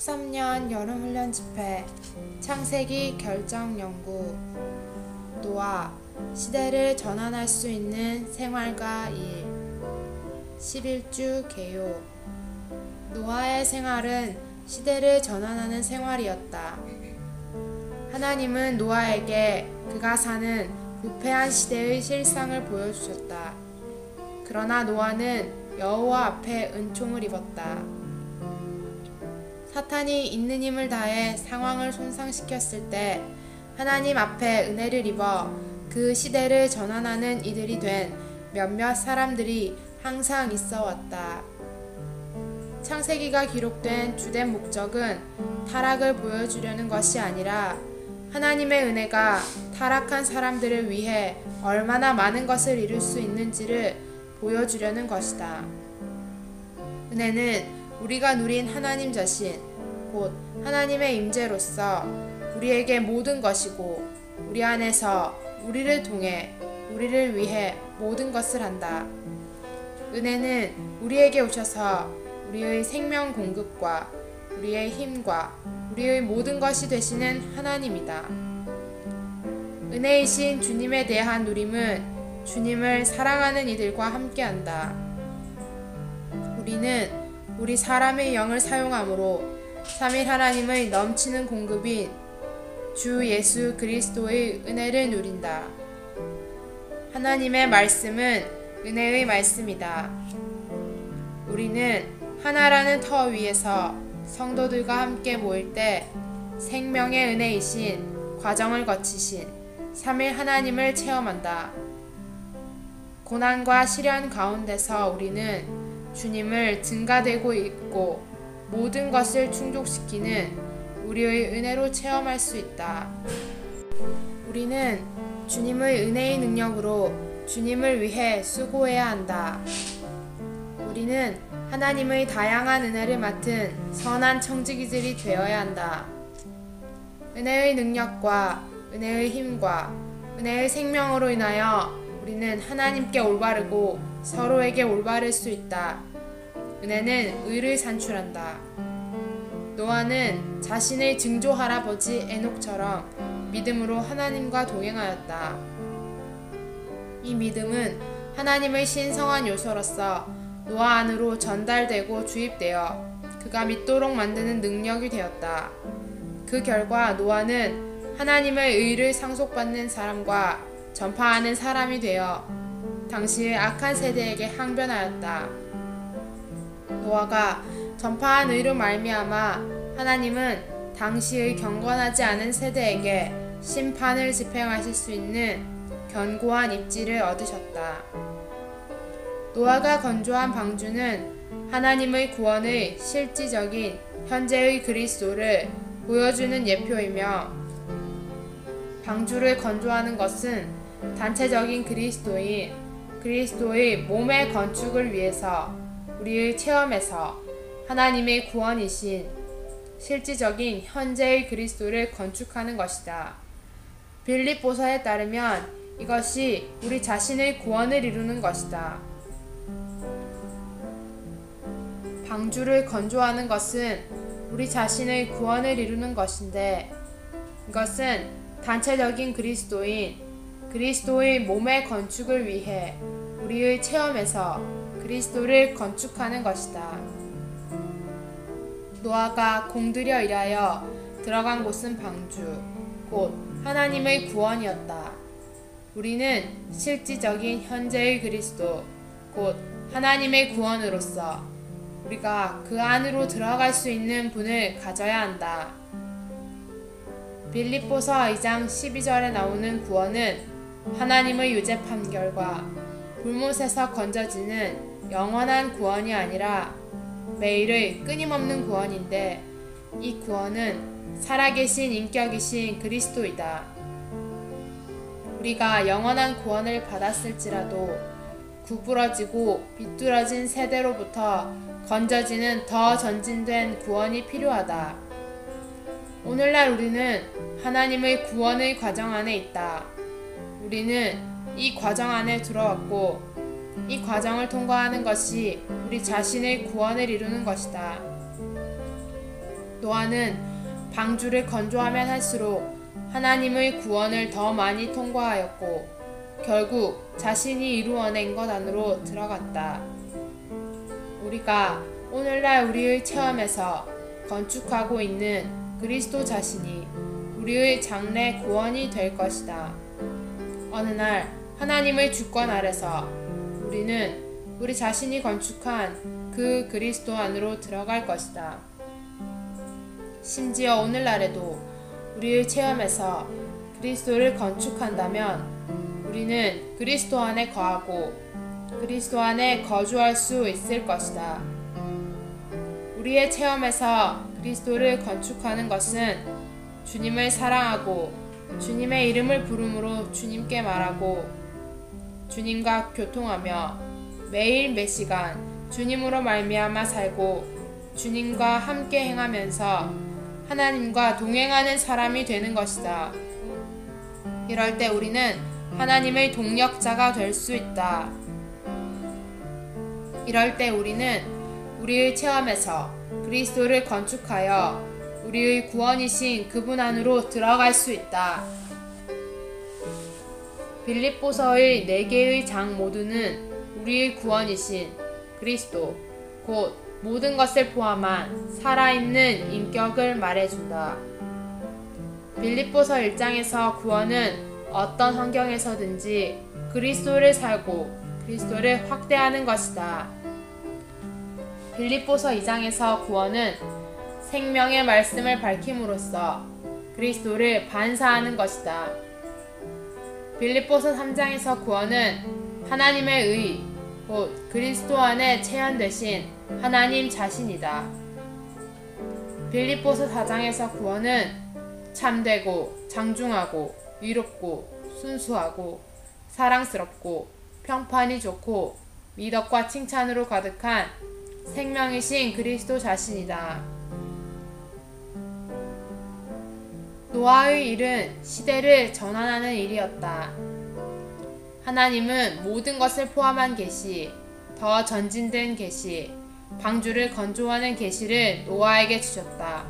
2013년 여름훈련 집회 창세기 결정 연구 노아 시대를 전환할 수 있는 생활과 일 11주 개요 노아의 생활은 시대를 전환하는 생활이었다. 하나님은 노아에게 그가 사는 부패한 시대의 실상을 보여주셨다. 그러나 노아는 여호와 앞에 은총을 입었다. 사탄이 있는 힘을 다해 상황을 손상시켰을 때 하나님 앞에 은혜를 입어 그 시대를 전환하는 이들이 된 몇몇 사람들이 항상 있어 왔다. 창세기가 기록된 주된 목적은 타락을 보여주려는 것이 아니라 하나님의 은혜가 타락한 사람들을 위해 얼마나 많은 것을 이룰 수 있는지를 보여주려는 것이다. 은혜는 우리가 누린 하나님 자신, 곧 하나님의 임재로서 우리에게 모든 것이고 우리 안에서 우리를 통해 우리를 위해 모든 것을 한다. 은혜는 우리에게 오셔서 우리의 생명 공급과 우리의 힘과 우리의 모든 것이 되시는 하나님이다. 은혜이신 주님에 대한 누림은 주님을 사랑하는 이들과 함께한다. 우리는 우리 사람의 영을 사용함으로 삼일 하나님의 넘치는 공급인 주 예수 그리스도의 은혜를 누린다. 하나님의 말씀은 은혜의 말씀이다. 우리는 하나라는 터 위에서 성도들과 함께 모일 때 생명의 은혜이신 과정을 거치신 삼일 하나님을 체험한다. 고난과 시련 가운데서 우리는 주님을 증가되고 있고 모든 것을 충족시키는 우리의 은혜로 체험할 수 있다. 우리는 주님의 은혜의 능력으로 주님을 위해 수고해야 한다. 우리는 하나님의 다양한 은혜를 맡은 선한 청지기들이 되어야 한다. 은혜의 능력과 은혜의 힘과 은혜의 생명으로 인하여 우리는 하나님께 올바르고 서로에게 올바를 수 있다. 은혜는 의를 산출한다. 노아는 자신의 증조 할아버지 에녹처럼 믿음으로 하나님과 동행하였다. 이 믿음은 하나님의 신성한 요소로서 노아 안으로 전달되고 주입되어 그가 믿도록 만드는 능력이 되었다. 그 결과 노아는 하나님의 의를 상속받는 사람과 전파하는 사람이 되어 당시의 악한 세대에게 항변하였다. 노아가 전파한 의로 말미암아 하나님은 당시의 경건하지 않은 세대에게 심판을 집행하실 수 있는 견고한 입지를 얻으셨다. 노아가 건조한 방주는 하나님의 구원의 실질적인 현재의 그리스도를 보여주는 예표이며 방주를 건조하는 것은 단체적인 그리스도의 몸의 건축을 위해서 우리의 체험에서 하나님의 구원이신 실질적인 현재의 그리스도를 건축하는 것이다. 빌립보서에 따르면 이것이 우리 자신의 구원을 이루는 것이다. 방주를 건조하는 것은 우리 자신의 구원을 이루는 것인데 이것은 단체적인 그리스도의 몸의 건축을 위해 우리의 체험에서 그리스도를 건축하는 것이다. 노아가 공들여 일하여 들어간 곳은 방주, 곧 하나님의 구원이었다. 우리는 실질적인 현재의 그리스도, 곧 하나님의 구원으로서 우리가 그 안으로 들어갈 수 있는 분을 가져야 한다. 빌립보서 2장 12절에 나오는 구원은 하나님의 유죄 판결과 불못에서 건져지는 영원한 구원이 아니라 매일의 끊임없는 구원인데 이 구원은 살아계신 인격이신 그리스도이다. 우리가 영원한 구원을 받았을지라도 구부러지고 비뚤어진 세대로부터 건져지는 더 전진된 구원이 필요하다. 오늘날 우리는 하나님의 구원의 과정 안에 있다. 우리는 이 과정 안에 들어왔고 이 과정을 통과하는 것이 우리 자신의 구원을 이루는 것이다. 노아는 방주를 건조하면 할수록 하나님의 구원을 더 많이 통과하였고 결국 자신이 이루어낸 것 안으로 들어갔다. 우리가 오늘날 우리의 체험에서 건축하고 있는 그리스도 자신이 우리의 장래 구원이 될 것이다. 어느 날 하나님의 주권 아래서 우리는 우리 자신이 건축한 그 그리스도 안으로 들어갈 것이다. 심지어 오늘날에도 우리의 체험에서 그리스도를 건축한다면 우리는 그리스도 안에 거하고 그리스도 안에 거주할 수 있을 것이다. 우리의 체험에서 그리스도를 건축하는 것은 주님을 사랑하고 주님의 이름을 부름으로 주님께 말하고 주님과 교통하며 매일 몇 시간 주님으로 말미암아 살고 주님과 함께 행하면서 하나님과 동행하는 사람이 되는 것이다. 이럴 때 우리는 하나님의 동력자가 될 수 있다. 이럴 때 우리는 우리의 체험에서 그리스도를 건축하여 우리의 구원이신 그분 안으로 들어갈 수 있다. 빌립보서의 4개의 장 모두는 우리의 구원이신 그리스도, 곧 모든 것을 포함한 살아있는 인격을 말해준다. 빌립보서 1장에서 구원은 어떤 환경에서든지 그리스도를 살고 그리스도를 확대하는 것이다. 빌립보서 2장에서 구원은 생명의 말씀을 밝힘으로써 그리스도를 반사하는 것이다. 빌립보서 3장에서 구원은 하나님의 의, 곧 그리스도 안에 체현되신 하나님 자신이다. 빌립보서 4장에서 구원은 참되고 장중하고 위롭고 순수하고 사랑스럽고 평판이 좋고 미덕과 칭찬으로 가득한 생명이신 그리스도 자신이다. 노아의 일은 시대를 전환하는 일이었다. 하나님은 모든 것을 포함한 계시, 더 전진된 계시, 방주를 건조하는 계시를 노아에게 주셨다.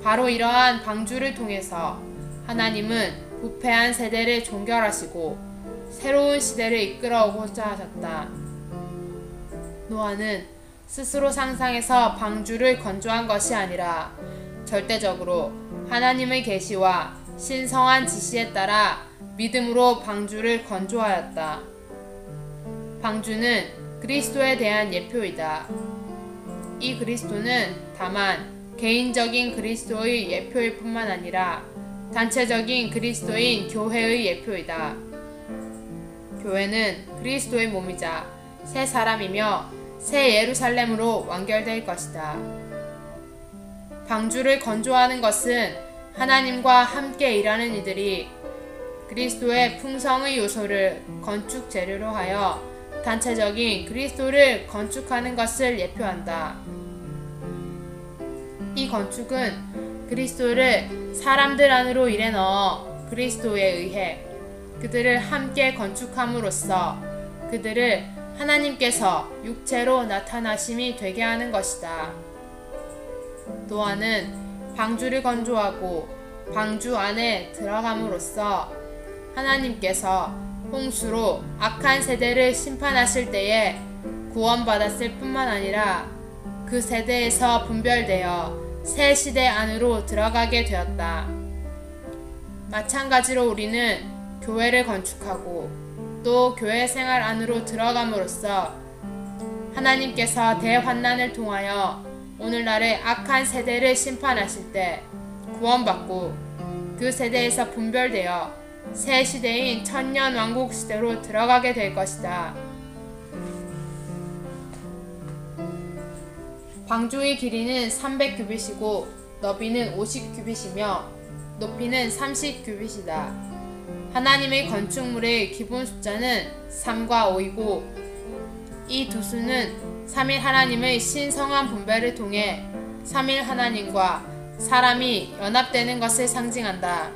바로 이러한 방주를 통해서 하나님은 부패한 세대를 종결하시고 새로운 시대를 이끌어오고자 하셨다. 노아는 스스로 상상해서 방주를 건조한 것이 아니라 절대적으로 하나님의 계시와 신성한 지시에 따라 믿음으로 방주를 건조하였다. 방주는 그리스도에 대한 예표이다. 이 그리스도는 다만 개인적인 그리스도의 예표일 뿐만 아니라 단체적인 그리스도인 교회의 예표이다. 교회는 그리스도의 몸이자 새 사람이며 새 예루살렘으로 완결될 것이다. 방주를 건조하는 것은 하나님과 함께 일하는 이들이 그리스도의 풍성의 요소를 건축 재료로 하여 단체적인 그리스도를 건축하는 것을 예표한다. 이 건축은 그리스도를 사람들 안으로 일에 넣어 그리스도에 의해 그들을 함께 건축함으로써 그들을 하나님께서 육체로 나타나심이 되게 하는 것이다. 노아는 방주를 건조하고 방주 안에 들어감으로써 하나님께서 홍수로 악한 세대를 심판하실 때에 구원받았을 뿐만 아니라 그 세대에서 분별되어 새 시대 안으로 들어가게 되었다. 마찬가지로 우리는 교회를 건축하고 또 교회 생활 안으로 들어감으로써 하나님께서 대환난을 통하여 오늘날의 악한 세대를 심판하실 때 구원받고 그 세대에서 분별되어 새 시대인 천년 왕국 시대로 들어가게 될 것이다. 방주의 길이는 300규빗이고 너비는 50규빗이며 높이는 30규빗이다. 하나님의 건축물의 기본 숫자는 3과 5이고 이 두 수는 3일 하나님의 신성한 분배를 통해 3일 하나님과 사람이 연합되는 것을 상징한다.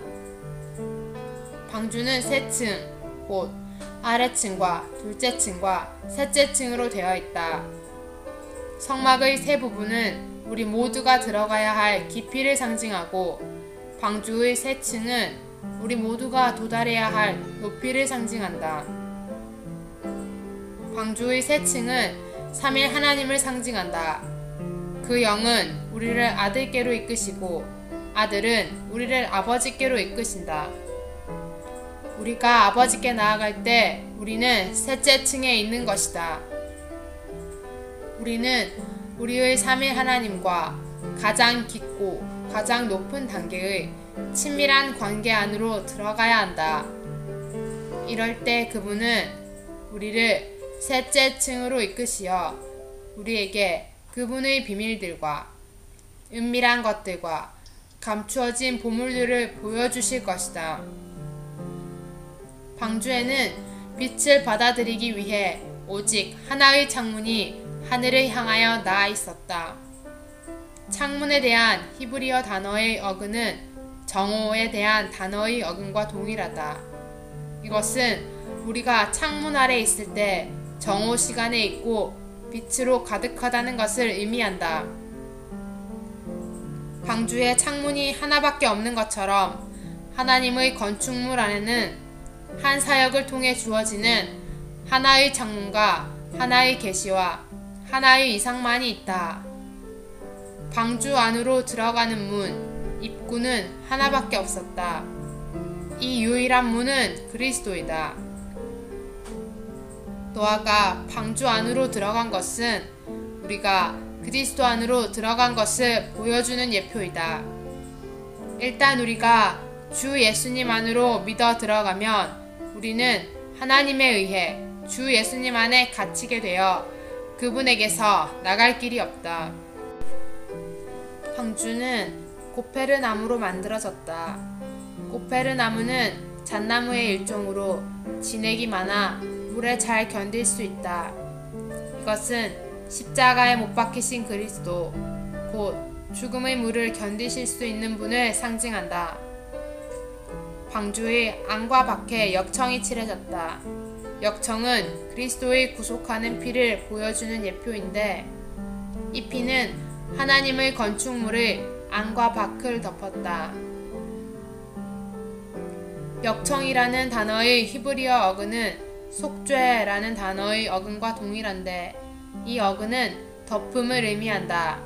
방주는 세 층, 곧 아래층과 둘째 층과 셋째 층으로 되어 있다. 성막의 세 부분은 우리 모두가 들어가야 할 깊이를 상징하고 방주의 세 층은 우리 모두가 도달해야 할 높이를 상징한다. 방주의 세 층은 삼일 하나님을 상징한다. 그 영은 우리를 아들께로 이끄시고 아들은 우리를 아버지께로 이끄신다. 우리가 아버지께 나아갈 때 우리는 셋째 층에 있는 것이다. 우리는 우리의 삼일 하나님과 가장 깊고 가장 높은 단계의 친밀한 관계 안으로 들어가야 한다. 이럴 때 그분은 우리를 셋째 층으로 이끄시어 우리에게 그분의 비밀들과 은밀한 것들과 감추어진 보물들을 보여주실 것이다. 방주에는 빛을 받아들이기 위해 오직 하나의 창문이 하늘을 향하여 나아 있었다. 창문에 대한 히브리어 단어의 어근은 정오에 대한 단어의 어근과 동일하다. 이것은 우리가 창문 아래 있을 때 정오 시간에 있고 빛으로 가득하다는 것을 의미한다. 방주에 창문이 하나밖에 없는 것처럼 하나님의 건축물 안에는 한 사역을 통해 주어지는 하나의 창문과 하나의 계시와 하나의 이상만이 있다. 방주 안으로 들어가는 문, 입구는 하나밖에 없었다. 이 유일한 문은 그리스도이다. 노아가 방주 안으로 들어간 것은 우리가 그리스도 안으로 들어간 것을 보여주는 예표이다. 일단 우리가 주 예수님 안으로 믿어 들어가면 우리는 하나님에 의해 주 예수님 안에 갇히게 되어 그분에게서 나갈 길이 없다. 방주는 고페르 나무로 만들어졌다. 고페르 나무는 잣나무의 일종으로 진액이 많아 물에 잘 견딜 수 있다. 이것은 십자가에 못 박히신 그리스도, 곧 죽음의 물을 견디실 수 있는 분을 상징한다. 방주의 안과 밖에 역청이 칠해졌다. 역청은 그리스도의 구속하는 피를 보여주는 예표인데 이 피는 하나님의 건축물의 안과 밖을 덮었다. 역청이라는 단어의 히브리어 어근은 속죄라는 단어의 어근과 동일한데 이 어근은 덮음을 의미한다.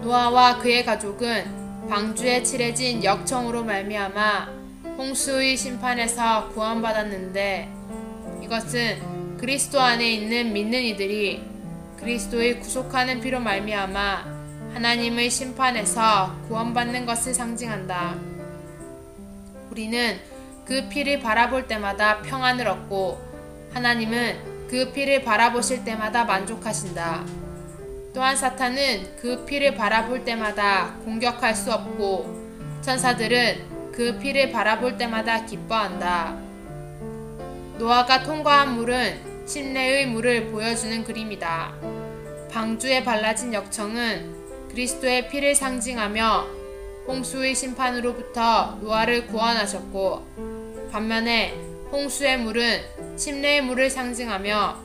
노아와 그의 가족은 방주에 칠해진 역청으로 말미암아 홍수의 심판에서 구원받았는데 이것은 그리스도 안에 있는 믿는 이들이 그리스도의 구속하는 피로 말미암아 하나님의 심판에서 구원받는 것을 상징한다. 우리는 그 피를 바라볼 때마다 평안을 얻고 하나님은 그 피를 바라보실 때마다 만족하신다. 또한 사탄은 그 피를 바라볼 때마다 공격할 수 없고 천사들은 그 피를 바라볼 때마다 기뻐한다. 노아가 통과한 물은 침례의 물을 보여주는 그림이다. 방주에 발라진 역청은 그리스도의 피를 상징하며 홍수의 심판으로부터 노아를 구원하셨고 반면에 홍수의 물은 침례의 물을 상징하며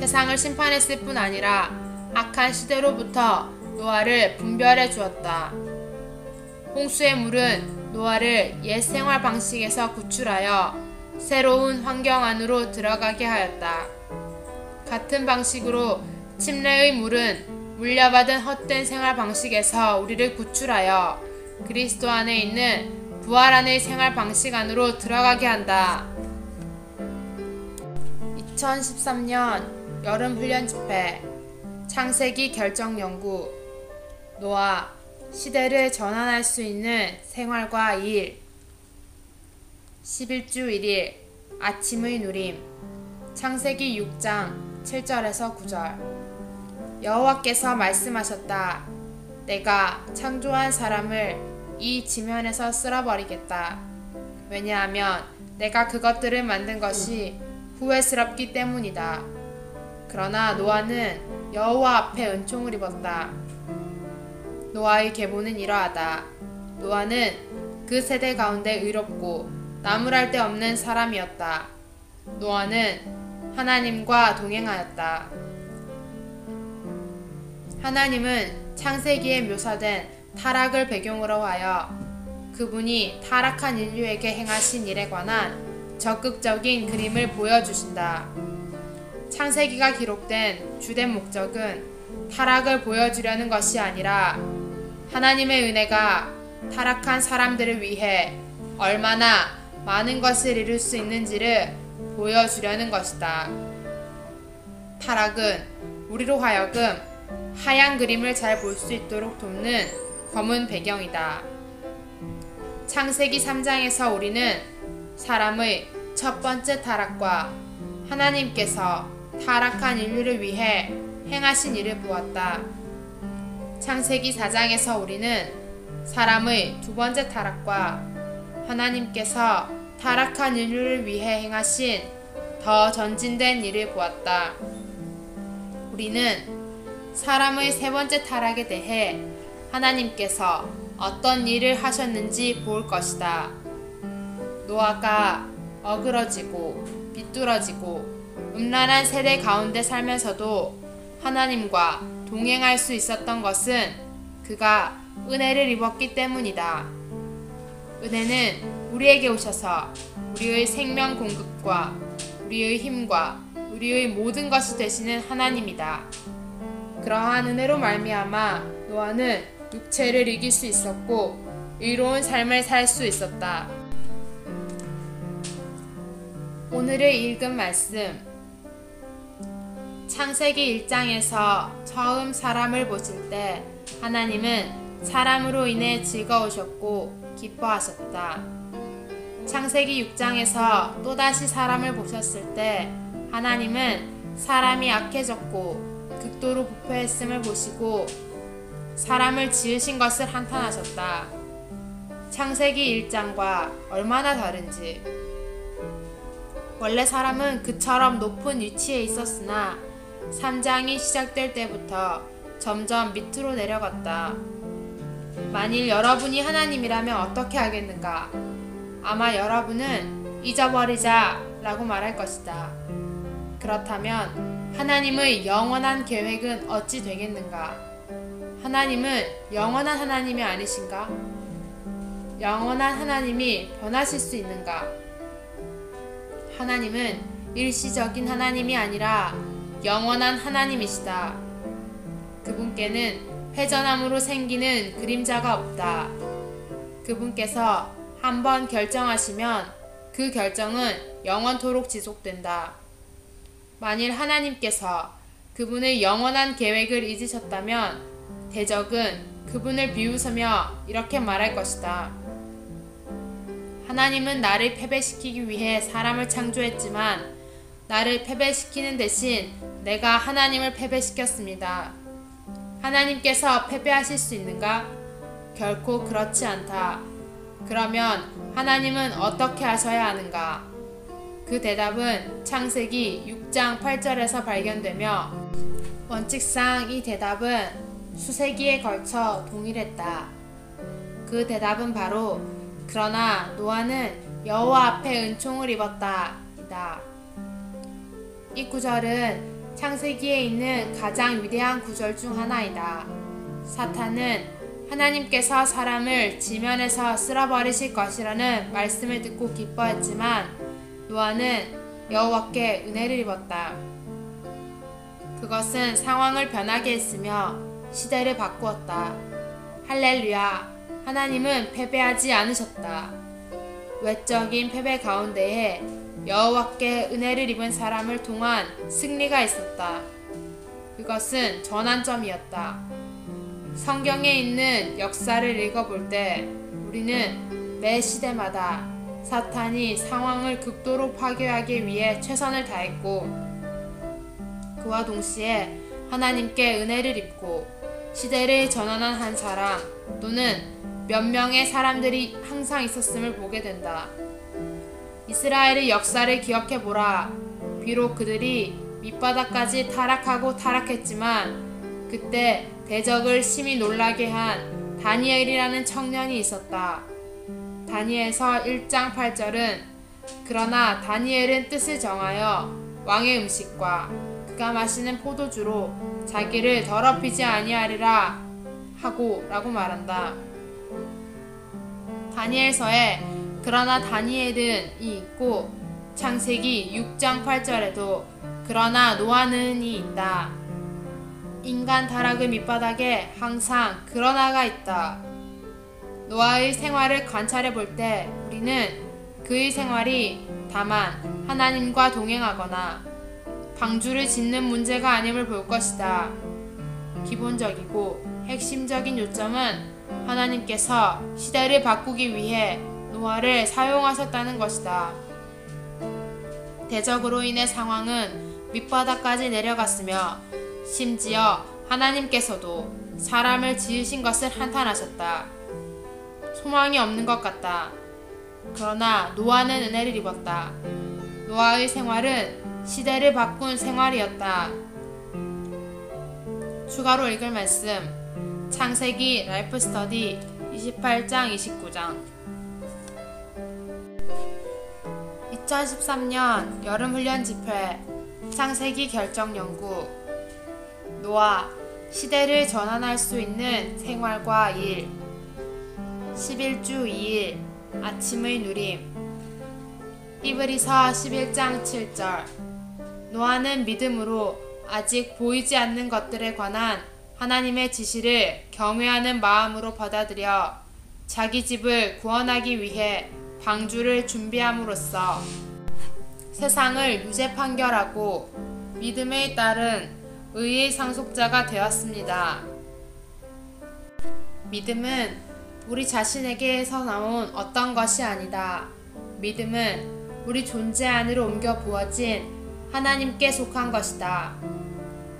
세상을 심판했을 뿐 아니라 악한 시대로부터 노아를 분별해 주었다. 홍수의 물은 노아를 옛 생활 방식에서 구출하여 새로운 환경 안으로 들어가게 하였다. 같은 방식으로 침례의 물은 물려받은 헛된 생활 방식에서 우리를 구출하여 그리스도 안에 있는 부활 안의 생활 방식 안으로 들어가게 한다. 2013년 여름 훈련 집회 창세기 결정 연구 노아 시대를 전환할 수 있는 생활과 일 11주 1일 아침의 누림 창세기 6장 7절에서 9절 여호와께서 말씀하셨다. 내가 창조한 사람을 이 지면에서 쓸어버리겠다. 왜냐하면 내가 그것들을 만든 것이 후회스럽기 때문이다. 그러나 노아는 여호와 앞에 은총을 입었다. 노아의 계보는 이러하다. 노아는 그 세대 가운데 의롭고 나무랄 데 없는 사람이었다. 노아는 하나님과 동행하였다. 하나님은 창세기에 묘사된 타락을 배경으로 하여 그분이 타락한 인류에게 행하신 일에 관한 적극적인 그림을 보여주신다. 창세기가 기록된 주된 목적은 타락을 보여주려는 것이 아니라 하나님의 은혜가 타락한 사람들을 위해 얼마나 많은 것을 이룰 수 있는지를 보여주려는 것이다. 타락은 우리로 하여금 하얀 그림을 잘 볼 수 있도록 돕는 검은 배경이다. 창세기 3장에서 우리는 사람의 첫 번째 타락과 하나님께서 타락한 인류를 위해 행하신 일을 보았다. 창세기 4장에서 우리는 사람의 두 번째 타락과 하나님께서 타락한 인류를 위해 행하신 더 전진된 일을 보았다. 우리는 사람의 세 번째 타락에 대해 하나님께서 어떤 일을 하셨는지 볼 것이다. 노아가 어그러지고 비뚤어지고 음란한 세대 가운데 살면서도 하나님과 동행할 수 있었던 것은 그가 은혜를 입었기 때문이다. 은혜는 우리에게 오셔서 우리의 생명 공급과 우리의 힘과 우리의 모든 것이 되시는 하나님이다. 그러한 은혜로 말미암아 노아는 육체를 이길 수 있었고 의로운 삶을 살 수 있었다. 오늘의 읽은 말씀, 창세기 1장에서 처음 사람을 보실 때 하나님은 사람으로 인해 즐거우셨고 기뻐하셨다. 창세기 6장에서 또다시 사람을 보셨을 때 하나님은 사람이 악해졌고 극도로 부패했음을 보시고 사람을 지으신 것을 한탄하셨다. 창세기 1장과 얼마나 다른지. 원래 사람은 그처럼 높은 위치에 있었으나 3장이 시작될 때부터 점점 밑으로 내려갔다. 만일 여러분이 하나님이라면 어떻게 하겠는가? 아마 여러분은 잊어버리자 라고 말할 것이다. 그렇다면 하나님의 영원한 계획은 어찌 되겠는가? 하나님은 영원한 하나님이 아니신가? 영원한 하나님이 변하실 수 있는가? 하나님은 일시적인 하나님이 아니라 영원한 하나님이시다. 그분께는 회전함으로 생기는 그림자가 없다. 그분께서 한번 결정하시면 그 결정은 영원토록 지속된다. 만일 하나님께서 그분의 영원한 계획을 잊으셨다면 대적은 그분을 비웃으며 이렇게 말할 것이다. 하나님은 나를 패배시키기 위해 사람을 창조했지만 나를 패배시키는 대신 내가 하나님을 패배시켰습니다. 하나님께서 패배하실 수 있는가? 결코 그렇지 않다. 그러면 하나님은 어떻게 하셔야 하는가? 그 대답은 창세기 6장 8절에서 발견되며 원칙상 이 대답은 수세기에 걸쳐 동일했다. 그 대답은 바로 그러나 노아는 여호와 앞에 은총을 입었다 이다. 이 구절은 창세기에 있는 가장 위대한 구절 중 하나이다. 사탄은 하나님께서 사람을 지면에서 쓸어버리실 것이라는 말씀을 듣고 기뻐했지만 노아는 여호와께 은혜를 입었다. 그것은 상황을 변하게 했으며 시대를 바꾸었다. 할렐루야! 하나님은 패배하지 않으셨다. 외적인 패배 가운데에 여호와께 은혜를 입은 사람을 통한 승리가 있었다. 그것은 전환점이었다. 성경에 있는 역사를 읽어볼 때 우리는 매 시대마다 사탄이 상황을 극도로 파괴하기 위해 최선을 다했고 그와 동시에 하나님께 은혜를 입고 시대를 전환한 한 사람 또는 몇 명의 사람들이 항상 있었음을 보게 된다. 이스라엘의 역사를 기억해보라. 비록 그들이 밑바닥까지 타락하고 타락했지만 그때 대적을 심히 놀라게 한 다니엘이라는 청년이 있었다. 다니엘서 1장 8절은 그러나 다니엘은 뜻을 정하여 왕의 음식과 그가 마시는 포도주로 자기를 더럽히지 아니하리라 하고 라고 말한다. 다니엘서에 그러나 다니엘은 이 있고 창세기 6장 8절에도 그러나 노아는 이 있다. 인간 타락의 밑바닥에 항상 그러나가 있다. 노아의 생활을 관찰해 볼 때 우리는 그의 생활이 다만 하나님과 동행하거나 방주를 짓는 문제가 아님을 볼 것이다. 기본적이고 핵심적인 요점은 하나님께서 시대를 바꾸기 위해 노아를 사용하셨다는 것이다. 대적으로 인해 상황은 밑바닥까지 내려갔으며 심지어 하나님께서도 사람을 지으신 것을 한탄하셨다. 소망이 없는 것 같다. 그러나 노아는 은혜를 입었다. 노아의 생활은 시대를 바꾼 생활이었다. 추가로 읽을 말씀 창세기 라이프 스터디 28장 29장 2013년 여름훈련 집회 창세기 결정 연구 노아 시대를 전환할 수 있는 생활과 일 11주 2일 아침의 누림 히브리서 11장 7절 노아는 믿음으로 아직 보이지 않는 것들에 관한 하나님의 지시를 경외하는 마음으로 받아들여 자기 집을 구원하기 위해 방주를 준비함으로써 세상을 유죄 판결하고 믿음에 따른 의의 상속자가 되었습니다. 믿음은 우리 자신에게서 나온 어떤 것이 아니다. 믿음은 우리 존재 안으로 옮겨 부어진 하나님께 속한 것이다.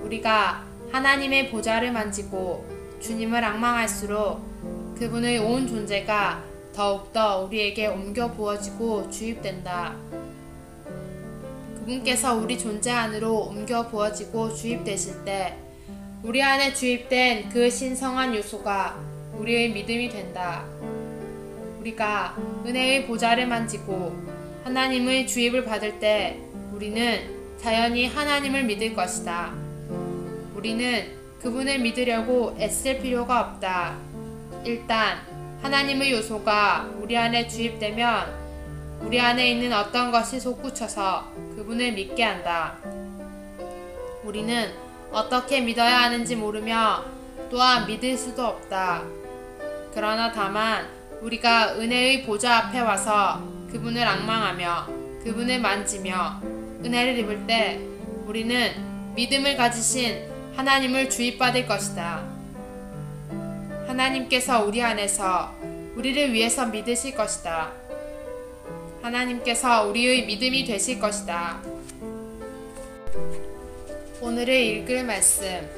우리가 하나님의 보좌를 만지고 주님을 앙망할수록 그분의 온 존재가 더욱더 우리에게 옮겨 부어지고 주입된다. 그분께서 우리 존재 안으로 옮겨 부어지고 주입되실 때 우리 안에 주입된 그 신성한 요소가 우리의 믿음이 된다. 우리가 은혜의 보좌를 만지고 하나님의 주입을 받을 때 우리는 자연히 하나님을 믿을 것이다. 우리는 그분을 믿으려고 애쓸 필요가 없다. 일단 하나님의 요소가 우리 안에 주입되면 우리 안에 있는 어떤 것이 솟구쳐서 그분을 믿게 한다. 우리는 어떻게 믿어야 하는지 모르며 또한 믿을 수도 없다. 그러나 다만 우리가 은혜의 보좌 앞에 와서 그분을 앙망하며 그분을 만지며 은혜를 입을 때 우리는 믿음을 가지신 하나님을 주입받을 것이다. 하나님께서 우리 안에서 우리를 위해서 믿으실 것이다. 하나님께서 우리의 믿음이 되실 것이다. 오늘을 읽을 말씀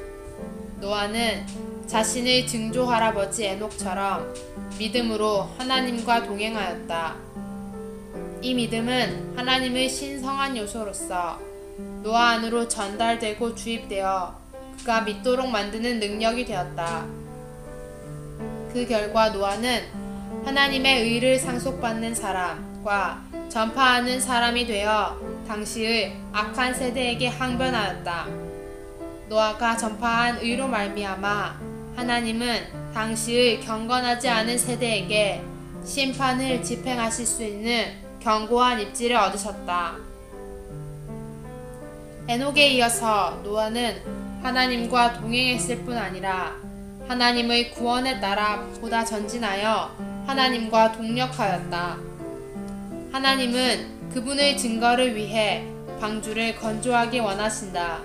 노아는 자신의 증조 할아버지 에녹처럼 믿음으로 하나님과 동행하였다. 이 믿음은 하나님의 신성한 요소로서 노아 안으로 전달되고 주입되어 그가 믿도록 만드는 능력이 되었다. 그 결과 노아는 하나님의 의를 상속받는 사람과 전파하는 사람이 되어 당시의 악한 세대에게 항변하였다. 노아가 전파한 의로 말미암아 하나님은 당시의 경건하지 않은 세대에게 심판을 집행하실 수 있는 견고한 입지를 얻으셨다. 에녹에 이어서 노아는 하나님과 동행했을 뿐 아니라 하나님의 구원에 따라 보다 전진하여 하나님과 동력하였다. 하나님은 그분의 증거를 위해 방주를 건조하게 원하신다.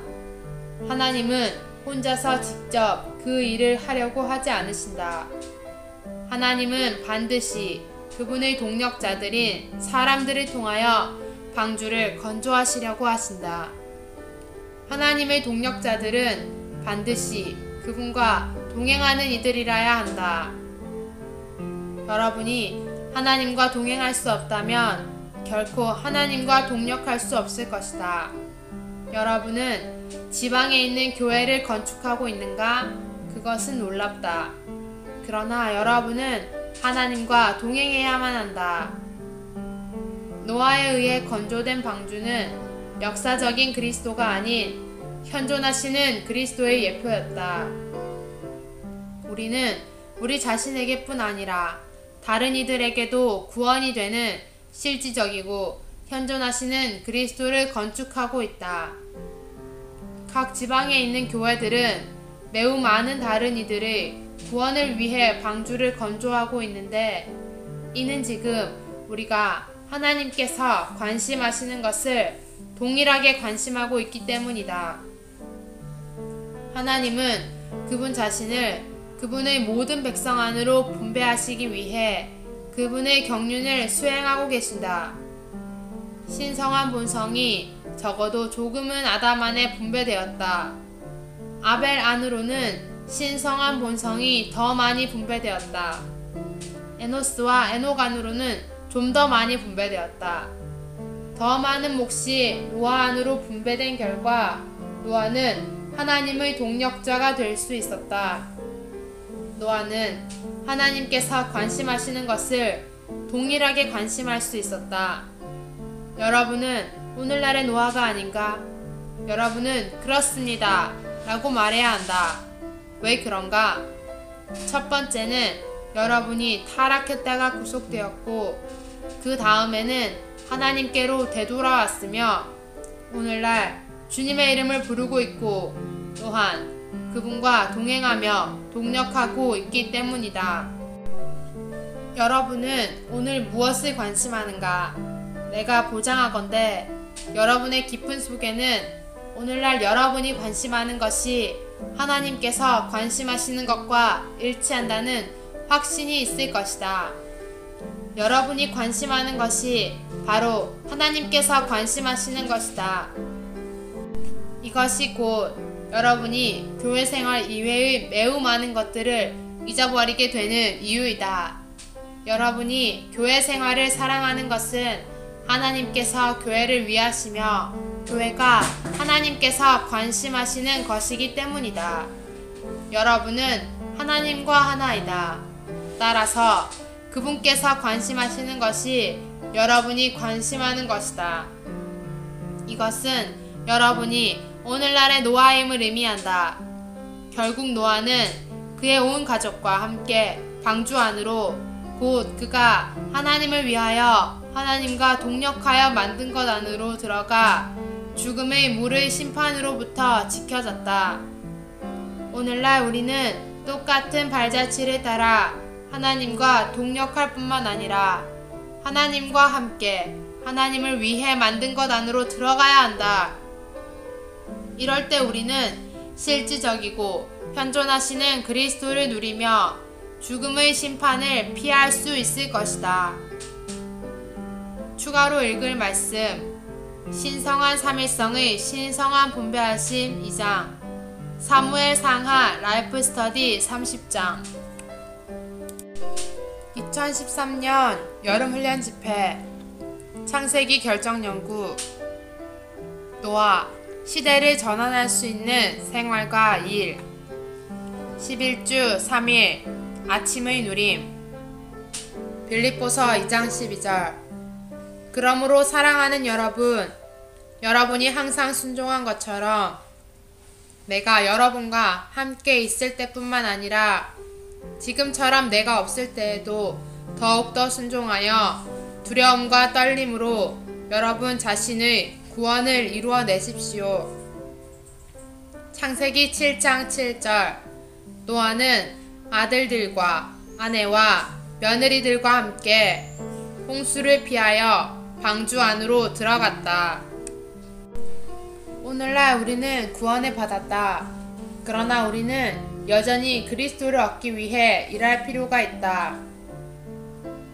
하나님은 혼자서 직접 그 일을 하려고 하지 않으신다. 하나님은 반드시 그분의 동력자들인 사람들을 통하여 방주를 건조하시려고 하신다. 하나님의 동력자들은 반드시 그분과 동행하는 이들이라야 한다. 여러분이 하나님과 동행할 수 없다면 결코 하나님과 동력할 수 없을 것이다. 여러분은 지방에 있는 교회를 건축하고 있는가? 그것은 놀랍다. 그러나 여러분은 하나님과 동행해야만 한다. 노아에 의해 건조된 방주는 역사적인 그리스도가 아닌 현존하시는 그리스도의 예표였다. 우리는 우리 자신에게뿐 아니라 다른 이들에게도 구원이 되는 실질적이고 현존하시는 그리스도를 건축하고 있다. 각 지방에 있는 교회들은 매우 많은 다른 이들의 구원을 위해 방주를 건조하고 있는데, 이는 지금 우리가 하나님께서 관심하시는 것을 동일하게 관심하고 있기 때문이다. 하나님은 그분 자신을 그분의 모든 백성 안으로 분배하시기 위해 그분의 경륜을 수행하고 계신다. 신성한 본성이 적어도 조금은 아담 안에 분배되었다. 아벨 안으로는 신성한 본성이 더 많이 분배되었다. 에노스와 에녹 안으로는 좀 더 많이 분배되었다. 더 많은 몫이 노아 안으로 분배된 결과 노아는 하나님의 동력자가 될 수 있었다. 노아는 하나님께서 관심하시는 것을 동일하게 관심할 수 있었다. 여러분은 오늘날의 노아가 아닌가? 여러분은 그렇습니다 라고 말해야 한다. 왜 그런가? 첫 번째는 여러분이 타락했다가 구속되었고, 그 다음에는 하나님께로 되돌아왔으며 오늘날 주님의 이름을 부르고 있고 또한 그분과 동행하며 동력하고 있기 때문이다. 여러분은 오늘 무엇을 관심하는가? 내가 보장하건대 여러분의 깊은 속에는 오늘날 여러분이 관심하는 것이 하나님께서 관심하시는 것과 일치한다는 확신이 있을 것이다. 여러분이 관심하는 것이 바로 하나님께서 관심하시는 것이다. 이것이 곧 여러분이 교회 생활 이외의 매우 많은 것들을 잊어버리게 되는 이유이다. 여러분이 교회 생활을 사랑하는 것은 하나님께서 교회를 위하시며 교회가 하나님께서 관심하시는 것이기 때문이다. 여러분은 하나님과 하나이다. 따라서 그분께서 관심하시는 것이 여러분이 관심하는 것이다. 이것은 여러분이 오늘날의 노아임을 의미한다. 결국 노아는 그의 온 가족과 함께 방주 안으로, 곧 그가 하나님을 위하여 하나님과 동력하여 만든 것 안으로 들어가 죽음의 물의 심판으로부터 지켜졌다. 오늘날 우리는 똑같은 발자취를 따라 하나님과 동력할 뿐만 아니라 하나님과 함께 하나님을 위해 만든 것 안으로 들어가야 한다. 이럴 때 우리는 실질적이고 현존하시는 그리스도를 누리며 죽음의 심판을 피할 수 있을 것이다. 추가로 읽을 말씀, 신성한 삼일성의 신성한 분배하심 2장, 사무엘 상하 라이프 스터디 30장. 2013년 여름훈련 집회 창세기 결정연구. 노아, 시대를 전환할 수 있는 생활과 일. 11주 3일 아침의 누림. 빌립보서 2장 12절. 그러므로 사랑하는 여러분, 여러분이 항상 순종한 것처럼 내가 여러분과 함께 있을 때뿐만 아니라 지금처럼 내가 없을 때에도 더욱더 순종하여 두려움과 떨림으로 여러분 자신의 구원을 이루어내십시오. 창세기 7장 7절. 노아는 아들들과 아내와 며느리들과 함께 홍수를 피하여 방주 안으로 들어갔다. 오늘날 우리는 구원을 받았다. 그러나 우리는 여전히 그리스도를 얻기 위해 일할 필요가 있다.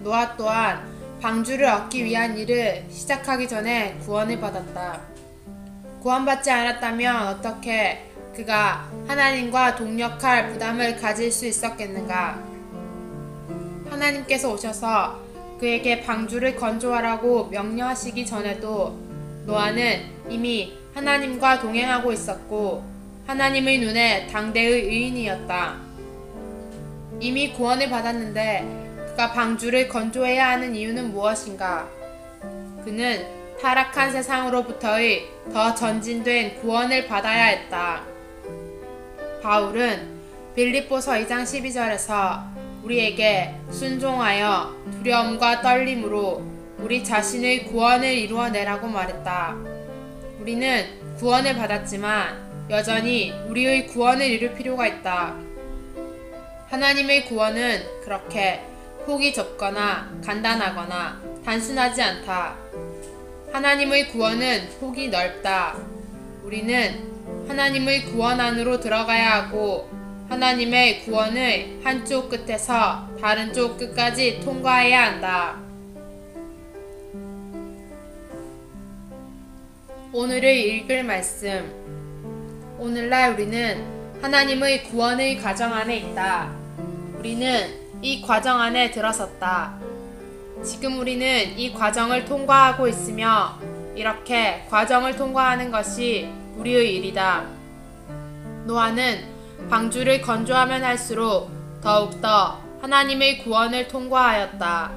노아 또한 방주를 얻기 위한 일을 시작하기 전에 구원을 받았다. 구원받지 않았다면 어떻게 그가 하나님과 동력할 부담을 가질 수 있었겠는가? 하나님께서 오셔서 그에게 방주를 건조하라고 명령하시기 전에도 노아는 이미 하나님과 동행하고 있었고 하나님의 눈에 당대의 의인이었다. 이미 구원을 받았는데 그가 방주를 건조해야 하는 이유는 무엇인가? 그는 타락한 세상으로부터의 더 전진된 구원을 받아야 했다. 바울은 빌립보서 2장 12절에서 우리에게 순종하여 두려움과 떨림으로 우리 자신의 구원을 이루어내라고 말했다. 우리는 구원을 받았지만 여전히 우리의 구원을 이룰 필요가 있다. 하나님의 구원은 그렇게 폭이 좁거나 간단하거나 단순하지 않다. 하나님의 구원은 폭이 넓다. 우리는 하나님의 구원 안으로 들어가야 하고 하나님의 구원의 한쪽 끝에서 다른 쪽 끝까지 통과해야 한다. 오늘의 읽을 말씀. 오늘날 우리는 하나님의 구원의 과정 안에 있다. 우리는 이 과정 안에 들어섰다. 지금 우리는 이 과정을 통과하고 있으며 이렇게 과정을 통과하는 것이 우리의 일이다. 노아는 방주를 건조하면 할수록 더욱더 하나님의 구원을 통과하였다.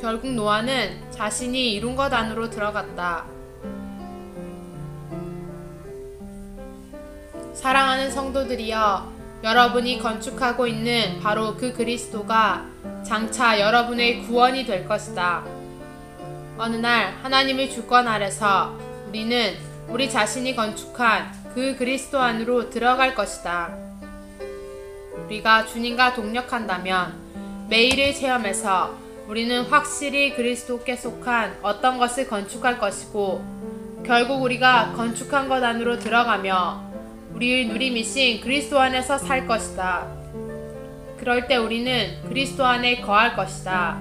결국 노아는 자신이 이룬 것 안으로 들어갔다. 사랑하는 성도들이여, 여러분이 건축하고 있는 바로 그 그리스도가 장차 여러분의 구원이 될 것이다. 어느 날 하나님의 주권 아래서 우리는 우리 자신이 건축한 그 그리스도 안으로 들어갈 것이다. 우리가 주님과 동력한다면 매일의 체험에서 우리는 확실히 그리스도께 속한 어떤 것을 건축할 것이고 결국 우리가 건축한 것 안으로 들어가며 우리의 누림이신 그리스도 안에서 살 것이다. 그럴 때 우리는 그리스도 안에 거할 것이다.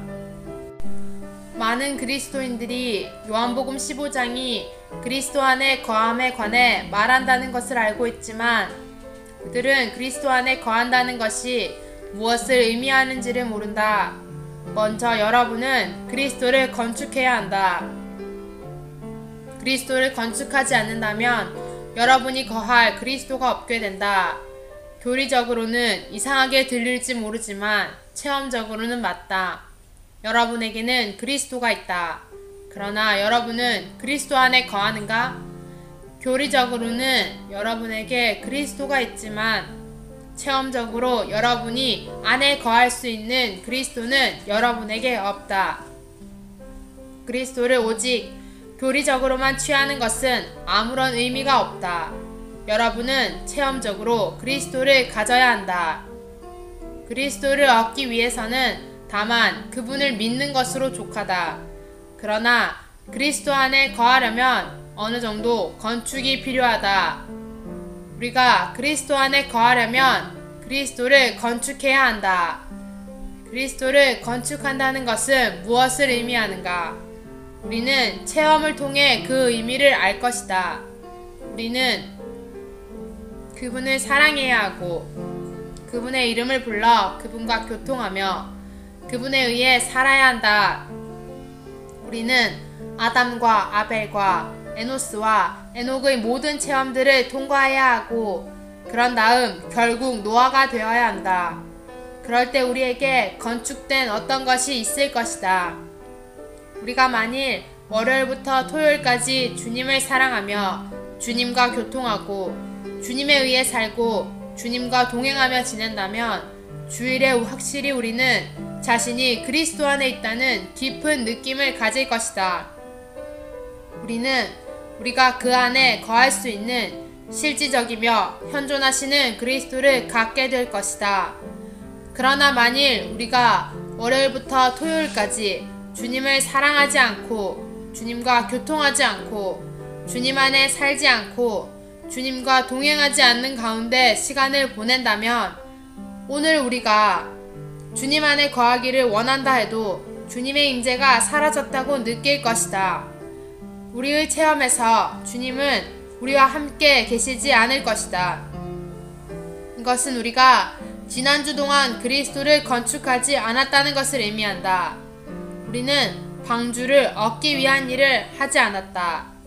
많은 그리스도인들이 요한복음 15장이 그리스도 안에 거함에 관해 말한다는 것을 알고 있지만 그들은 그리스도 안에 거한다는 것이 무엇을 의미하는지를 모른다. 먼저 여러분은 그리스도를 건축해야 한다. 그리스도를 건축하지 않는다면 여러분이 거할 그리스도가 없게 된다. 교리적으로는 이상하게 들릴지 모르지만 체험적으로는 맞다. 여러분에게는 그리스도가 있다. 그러나 여러분은 그리스도 안에 거하는가? 교리적으로는 여러분에게 그리스도가 있지만 체험적으로 여러분이 안에 거할 수 있는 그리스도는 여러분에게 없다. 그리스도를 오직 교리적으로만 취하는 것은 아무런 의미가 없다. 여러분은 체험적으로 그리스도를 가져야 한다. 그리스도를 얻기 위해서는 다만 그분을 믿는 것으로 족하다. 그러나 그리스도 안에 거하려면 어느 정도 건축이 필요하다. 우리가 그리스도 안에 거하려면 그리스도를 건축해야 한다. 그리스도를 건축한다는 것은 무엇을 의미하는가? 우리는 체험을 통해 그 의미를 알 것이다. 우리는 그분을 사랑해야 하고 그분의 이름을 불러 그분과 교통하며 그분에 의해 살아야 한다. 우리는 아담과 아벨과 에노스와 에녹의 모든 체험들을 통과해야 하고 그런 다음 결국 노아가 되어야 한다. 그럴 때 우리에게 건축된 어떤 것이 있을 것이다. 우리가 만일 월요일부터 토요일까지 주님을 사랑하며 주님과 교통하고 주님에 의해 살고 주님과 동행하며 지낸다면 주일에 확실히 우리는 자신이 그리스도 안에 있다는 깊은 느낌을 가질 것이다. 우리는 우리가 그 안에 거할 수 있는 실질적이며 현존하시는 그리스도를 갖게 될 것이다. 그러나 만일 우리가 월요일부터 토요일까지 주님을 사랑하지 않고 주님과 교통하지 않고 주님 안에 살지 않고 주님과 동행하지 않는 가운데 시간을 보낸다면 오늘 우리가 주님 안에 거하기를 원한다 해도 주님의 임재가 사라졌다고 느낄 것이다. 우리의 체험에서 주님은 우리와 함께 계시지 않을 것이다. 이것은 우리가 지난주 동안 그리스도를 건축하지 않았다는 것을 의미한다. 우리는 방주를 얻기 위한 일을 하지 않았다.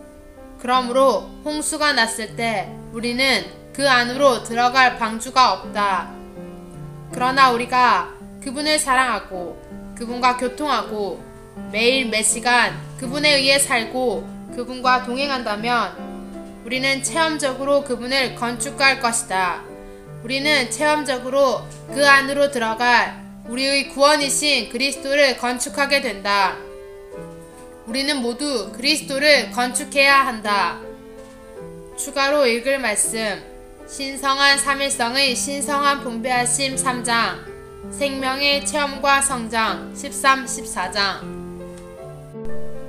그러므로 홍수가 났을 때 우리는 그 안으로 들어갈 방주가 없다. 그러나 우리가 그분을 사랑하고 그분과 교통하고 매일 매 시간 그분에 의해 살고 그분과 동행한다면 우리는 체험적으로 그분을 건축할 것이다. 우리는 체험적으로 그 안으로 들어갈 우리의 구원이신 그리스도를 건축하게 된다. 우리는 모두 그리스도를 건축해야 한다. 추가로 읽을 말씀, 신성한 삼일성의 신성한 분배하심 3장, 생명의 체험과 성장 13, 14장.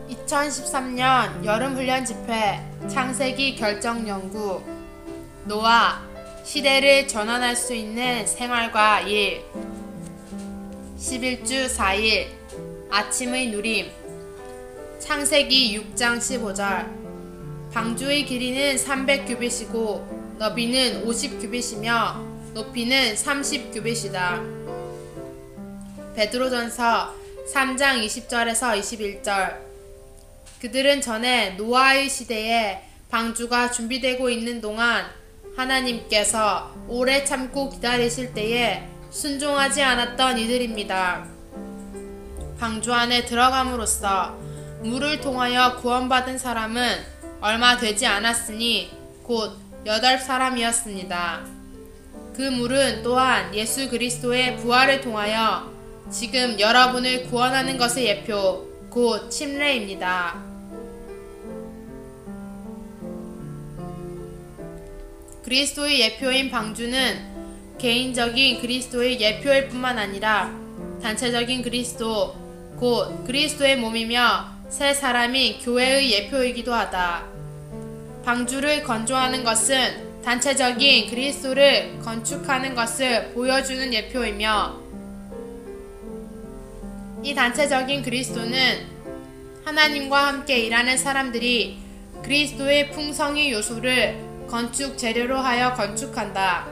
2013년 여름훈련 집회 창세기 결정연구. 노아, 시대를 전환할 수 있는 생활과 일. 11주 4일 아침의 누림. 창세기 6장 15절. 방주의 길이는 300규빗이고 너비는 50규빗이며 높이는 30규빗이다. 베드로전서 3장 20절에서 21절. 그들은 전에 노아의 시대에 방주가 준비되고 있는 동안 하나님께서 오래 참고 기다리실 때에 순종하지 않았던 이들입니다. 방주 안에 들어감으로써 물을 통하여 구원받은 사람은 얼마 되지 않았으니 곧 8사람이었습니다. 그 물은 또한 예수 그리스도의 부활을 통하여 지금 여러분을 구원하는 것의 예표, 곧 침례입니다. 그리스도의 예표인 방주는 개인적인 그리스도의 예표일 뿐만 아니라 단체적인 그리스도, 곧 그리스도의 몸이며 새 사람이 교회의 예표이기도 하다. 방주를 건조하는 것은 단체적인 그리스도를 건축하는 것을 보여주는 예표이며 이 단체적인 그리스도는 하나님과 함께 일하는 사람들이 그리스도의 풍성의 요소를 건축 재료로 하여 건축한다.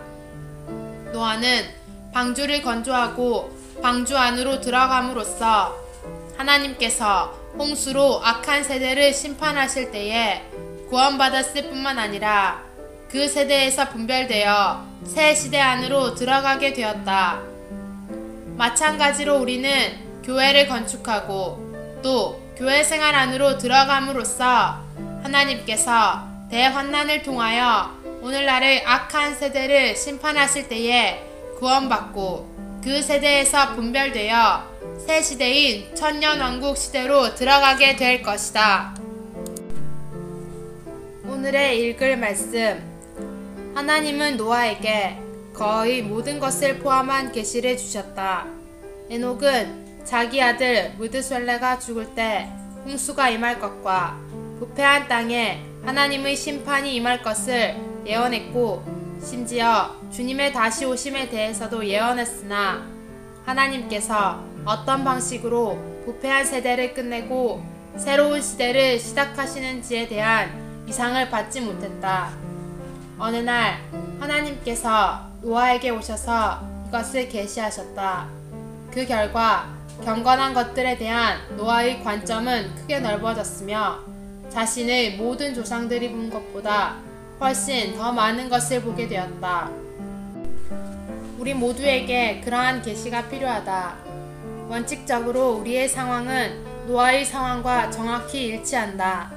노아는 방주를 건조하고 방주 안으로 들어감으로써 하나님께서 홍수로 악한 세대를 심판하실 때에 구원받았을 뿐만 아니라 그 세대에서 분별되어 새 시대 안으로 들어가게 되었다. 마찬가지로 우리는 교회를 건축하고 또 교회 생활 안으로 들어감으로써 하나님께서 대환난을 통하여 오늘날의 악한 세대를 심판하실 때에 구원받고 그 세대에서 분별되어 새 시대인 천년왕국 시대로 들어가게 될 것이다. 오늘의 읽을 말씀. 하나님은 노아에게 거의 모든 것을 포함한 계시를 주셨다. 에녹은 자기 아들 무드셀레가 죽을 때 홍수가 임할 것과 부패한 땅에 하나님의 심판이 임할 것을 예언했고 심지어 주님의 다시 오심에 대해서도 예언했으나 하나님께서 어떤 방식으로 부패한 세대를 끝내고 새로운 시대를 시작하시는지에 대한 이상을 받지 못했다. 어느 날 하나님께서 노아에게 오셔서 이것을 계시하셨다. 그 결과 경건한 것들에 대한 노아의 관점은 크게 넓어졌으며 자신의 모든 조상들이 본 것보다 훨씬 더 많은 것을 보게 되었다. 우리 모두에게 그러한 계시가 필요하다. 원칙적으로 우리의 상황은 노아의 상황과 정확히 일치한다.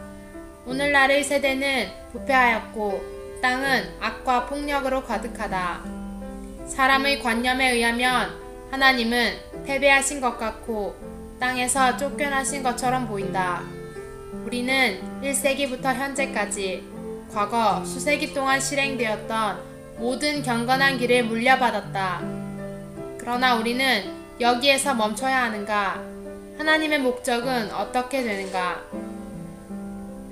오늘날의 세대는 부패하였고 땅은 악과 폭력으로 가득하다. 사람의 관념에 의하면 하나님은 패배하신 것 같고 땅에서 쫓겨나신 것처럼 보인다. 우리는 1세기부터 현재까지 과거 수세기 동안 실행되었던 모든 경건한 길을 물려받았다. 그러나 우리는 여기에서 멈춰야 하는가? 하나님의 목적은 어떻게 되는가?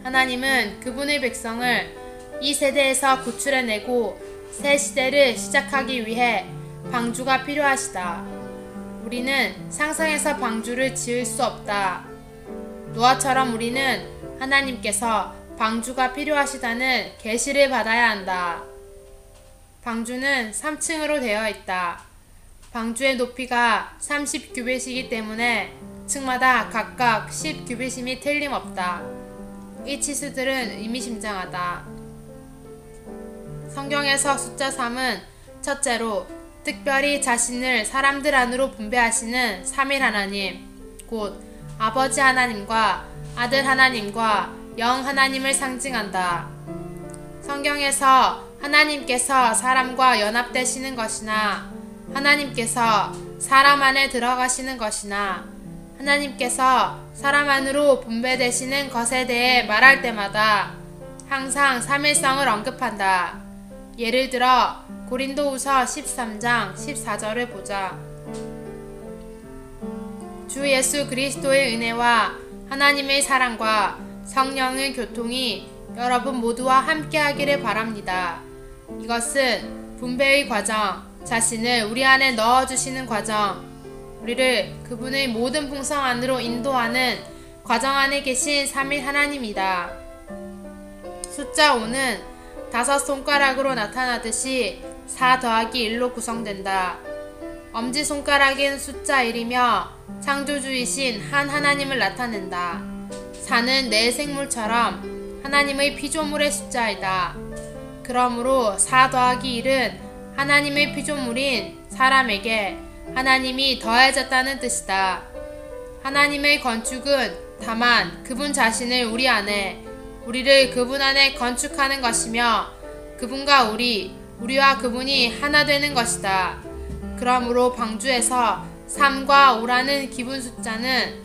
하나님은 그분의 백성을 이 세대에서 구출해내고 새 시대를 시작하기 위해 방주가 필요하시다. 우리는 상상해서 방주를 지을 수 없다. 노아처럼 우리는 하나님께서 방주가 필요하시다는 계시를 받아야 한다. 방주는 3층으로 되어 있다. 방주의 높이가 30규빗이기 때문에 층마다 각각 10규빗임이 틀림없다. 이 치수들은 의미심장하다. 성경에서 숫자 3은 첫째로 특별히 자신을 사람들 안으로 분배하시는 삼일 하나님, 곧 아버지 하나님과 아들 하나님과 영 하나님을 상징한다. 성경에서 하나님께서 사람과 연합되시는 것이나 하나님께서 사람 안에 들어가시는 것이나 하나님께서 사람 안으로 분배되시는 것에 대해 말할 때마다 항상 삼일성을 언급한다. 예를 들어 고린도후서 13장 14절을 보자. 주 예수 그리스도의 은혜와 하나님의 사랑과 성령의 교통이 여러분 모두와 함께하기를 바랍니다. 이것은 분배의 과정, 자신을 우리 안에 넣어주시는 과정, 우리를 그분의 모든 풍성 안으로 인도하는 과정 안에 계신 삼일 하나님이다. 숫자 5는 5손가락으로 나타나듯이 4 더하기 1로 구성된다. 엄지손가락인 숫자 1이며 창조주이신 한 하나님을 나타낸다. 4는 내 생물처럼 하나님의 피조물의 숫자이다. 그러므로 4 더하기 1은 하나님의 피조물인 사람에게 하나님이 더해졌다는 뜻이다. 하나님의 건축은 다만 그분 자신을 우리 안에, 우리를 그분 안에 건축하는 것이며 그분과 우리와 그분이 하나 되는 것이다. 그러므로 방주에서 3과 5라는 기분 숫자는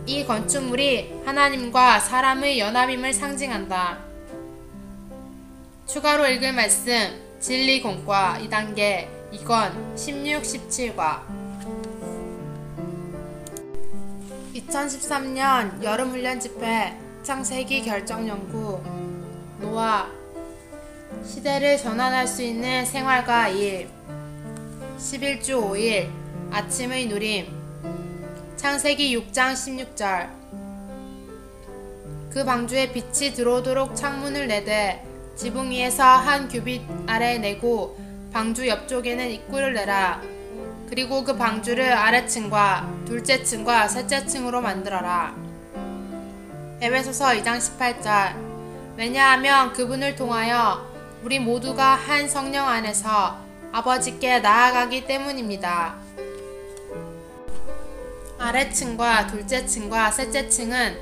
이 건축물이 하나님과 사람의 연합임을 상징한다. 추가로 읽을 말씀 진리 공과 2단계 2권 16, 17과 2013년 여름훈련 집회 창세기 결정연구 노아 시대를 전환할 수 있는 생활과 일 11주 5일 아침의 누림 창세기 6장 16절 그 방주에 빛이 들어오도록 창문을 내되 지붕 위에서 한 규빗 아래 내고 방주 옆쪽에는 입구를 내라. 그리고 그 방주를 아래층과 둘째 층과 셋째 층으로 만들어라. 에베소서 2장 18절 왜냐하면 그분을 통하여 우리 모두가 한 성령 안에서 아버지께 나아가기 때문입니다. 아래층과 둘째 층과 셋째 층은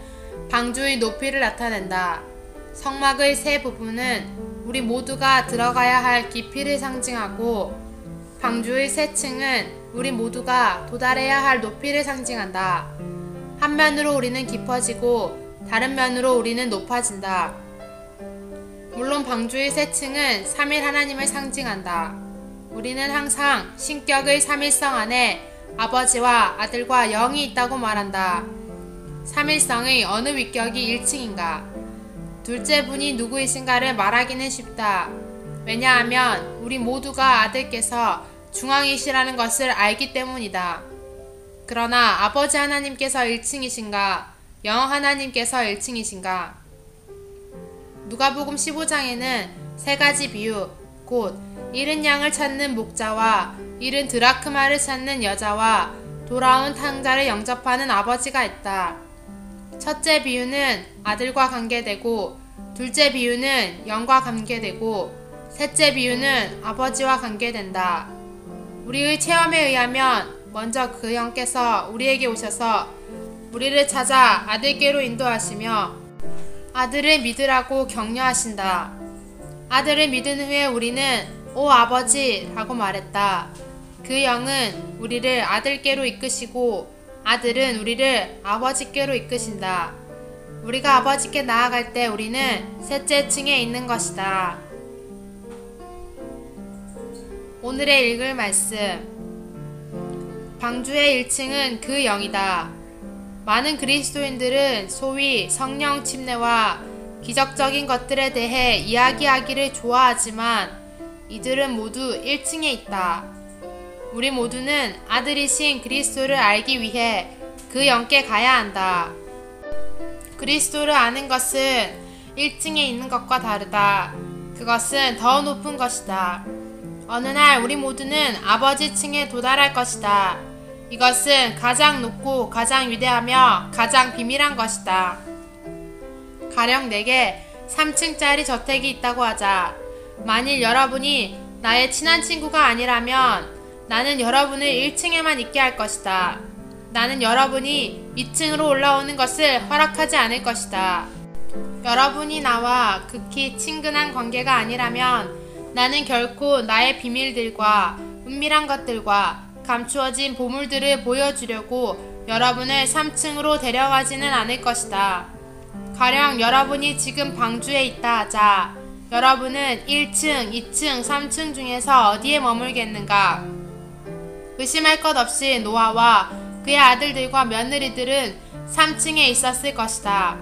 방주의 높이를 나타낸다. 성막의 세 부분은 우리 모두가 들어가야 할 깊이를 상징하고 방주의 세 층은 우리 모두가 도달해야 할 높이를 상징한다. 한 면으로 우리는 깊어지고 다른 면으로 우리는 높아진다. 물론 방주의 세 층은 삼일 하나님을 상징한다. 우리는 항상 신격의 삼일성 안에 아버지와 아들과 영이 있다고 말한다. 삼일성의 어느 위격이 1층인가? 둘째 분이 누구이신가를 말하기는 쉽다. 왜냐하면 우리 모두가 아들께서 중앙이시라는 것을 알기 때문이다. 그러나 아버지 하나님께서 1층이신가? 영 하나님께서 1층이신가? 누가복음 15장에는 세 가지 비유, 곧 잃은 양을 찾는 목자와 잃은 드라크마를 찾는 여자와 돌아온 탕자를 영접하는 아버지가 있다. 첫째 비유는 아들과 관계되고 둘째 비유는 영과 관계되고 셋째 비유는 아버지와 관계된다. 우리의 체험에 의하면 먼저 그 영께서 우리에게 오셔서 우리를 찾아 아들께로 인도하시며 아들을 믿으라고 격려하신다. 아들을 믿은 후에 우리는 오 아버지 라고 말했다. 그 영은 우리를 아들께로 이끄시고 아들은 우리를 아버지께로 이끄신다. 우리가 아버지께 나아갈 때 우리는 셋째 층에 있는 것이다. 오늘의 읽을 말씀 방주의 1층은 그 영이다. 많은 그리스도인들은 소위 성령 침례와 기적적인 것들에 대해 이야기하기를 좋아하지만 이들은 모두 1층에 있다. 우리 모두는 아들이신 그리스도를 알기 위해 그 영께 가야 한다. 그리스도를 아는 것은 1층에 있는 것과 다르다. 그것은 더 높은 것이다. 어느 날 우리 모두는 아버지 층에 도달할 것이다. 이것은 가장 높고 가장 위대하며 가장 비밀한 것이다. 가령 내게 3층짜리 저택이 있다고 하자. 만일 여러분이 나의 친한 친구가 아니라면 나는 여러분을 1층에만 있게 할 것이다. 나는 여러분이 2층으로 올라오는 것을 허락하지 않을 것이다. 여러분이 나와 극히 친근한 관계가 아니라면 나는 결코 나의 비밀들과 은밀한 것들과 감추어진 보물들을 보여주려고 여러분을 3층으로 데려가지는 않을 것이다. 가령 여러분이 지금 방주에 있다 하자. 여러분은 1층, 2층, 3층 중에서 어디에 머물겠는가? 의심할 것 없이 노아와 그의 아들들과 며느리들은 3층에 있었을 것이다.